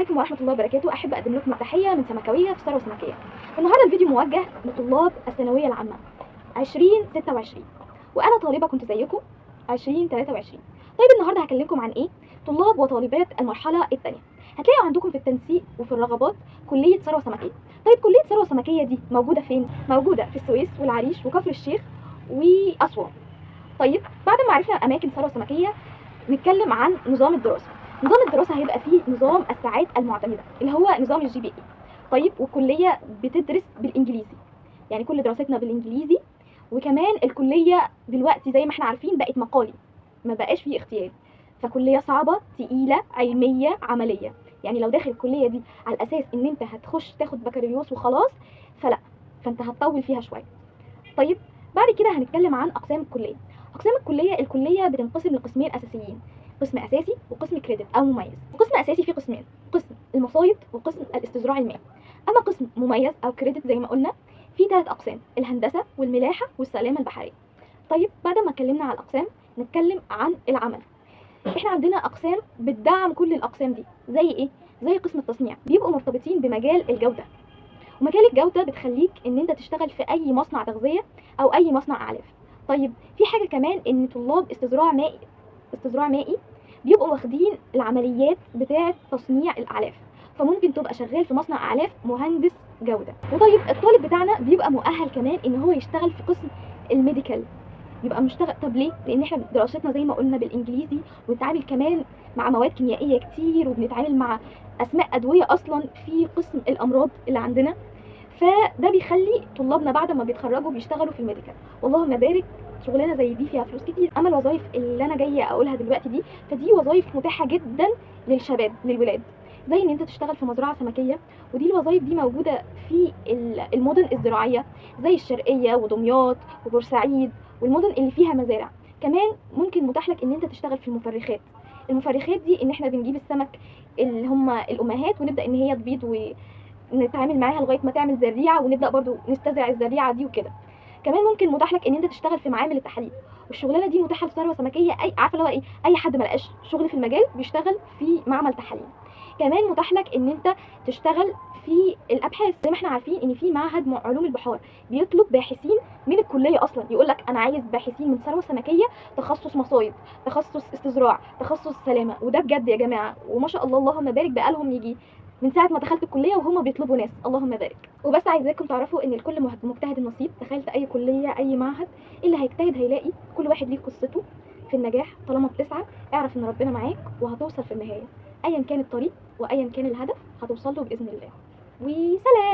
عليكم ورحمة الله وبركاته. أحب أقدم لكم تحية من سمكوية في ثروة سمكية. النهاردة الفيديو موجه لطلاب الثانوية العامة 2026 وأنا طالبة كنت زيكم 2023. طيب النهاردة هكلمكم عن إيه؟ طلاب وطالبات المرحلة الثانية. هتلاقوا عندكم في التنسيق وفي الرغبات كلية ثروة سمكية. طيب كلية ثروة سمكية دي موجودة فين؟ موجودة في السويس والعريش وكفر الشيخ وأسوان. طيب بعد ما عرفنا أماكن ثروة سمكية نتكلم عن نظام الدراسة. نظام الدراسة هيبقى فيه نظام الساعات المعتمدة اللي هو نظام الجي بي اي. طيب والكلية بتدرس بالإنجليزي، يعني كل دراستنا بالإنجليزي. وكمان الكلية دلوقتي زي ما احنا عارفين بقت مقالي، ما بقاش فيه اختياري، فكلية صعبة تقيلة علمية عملية. يعني لو داخل الكلية دي على الأساس إن أنت هتخش تاخد بكالوريوس وخلاص فلا، فأنت هتطول فيها شوية. طيب بعد كده هنتكلم عن أقسام الكلية. أقسام الكلية بتنقسم لقسمين أساسيين، قسم أساسي وقسم كريدت أو مميز. قسم أساسي فيه قسمين، قسم المصايد وقسم الاستزراع المائي. أما قسم مميز أو كريدت زي ما قلنا فيه 3 أقسام، الهندسة والملاحة والسلامة البحرية. طيب بعد ما اتكلمنا على الأقسام نتكلم عن العمل. احنا عندنا أقسام بتدعم كل الأقسام دي، زي إيه؟ زي قسم التصنيع، بيبقوا مرتبطين بمجال الجودة، ومجال الجودة بتخليك ان انت تشتغل في اي مصنع تغذية او اي مصنع اعلاف. طيب في حاجة كمان ان طلاب استزراع مائي بيبقوا واخدين العمليات بتاعة تصنيع الاعلاف، فممكن تبقى شغال في مصنع اعلاف مهندس جودة. وطيب الطالب بتاعنا بيبقى مؤهل كمان ان هو يشتغل في قسم الميديكال، يبقى مشتغل. طب ليه؟ لان احنا دراستنا زي ما قلنا بالانجليزي، وبنتعامل كمان مع مواد كيميائيه كتير، وبنتعامل مع اسماء ادويه اصلا في قسم الامراض اللي عندنا. فده بيخلي طلابنا بعد ما بيتخرجوا بيشتغلوا في الميديكال. واللهم بارك، شغلانه زي دي فيها فلوس كتير. اما الوظائف اللي انا جايه اقولها دلوقتي دي فدي وظائف متاحه جدا للشباب للولاد، زي ان انت تشتغل في مزرعه سمكيه، ودي الوظائف دي موجوده في المدن الزراعيه زي الشرقيه ودمياط وبورسعيد والمدن اللي فيها مزارع. كمان ممكن متاح لك ان انت تشتغل في المفرخات دي ان احنا بنجيب السمك اللي هم الامهات ونبدا ان هي تبيض ونتعامل معاها لغايه ما تعمل زريعه، ونبدا برضو نستزرع الزريعه دي وكده. كمان ممكن متاح لك ان انت تشتغل في معامل التحاليل، والشغلانه دي متاحه لثروه سمكيه. اي عارفه اللي هو ايه، اي حد ما لقاش شغل في المجال بيشتغل في معمل تحاليل. كمان متاح لك ان انت تشتغل في الابحاث، زي ما احنا عارفين ان في معهد علوم البحار بيطلب باحثين من الكليه اصلا، يقول لك انا عايز باحثين من ثروه سمكيه تخصص مصايد، تخصص استزراع، تخصص سلامه. وده بجد يا جماعه، وما شاء الله اللهم بارك، بقالهم يجي من ساعه ما دخلت الكليه وهم بيطلبوا ناس، اللهم بارك. وبس عايزاكم تعرفوا ان الكل مجتهد نصيب. دخلت اي كليه اي معهد، اللي هيجتهد هيلاقي. كل واحد ليه قصته في النجاح. طالما بتسعى اعرف ان ربنا معاك وهتوصل في النهايه، ايا كان الطريق وايا كان الهدف هتوصل له باذن الله. وسلام.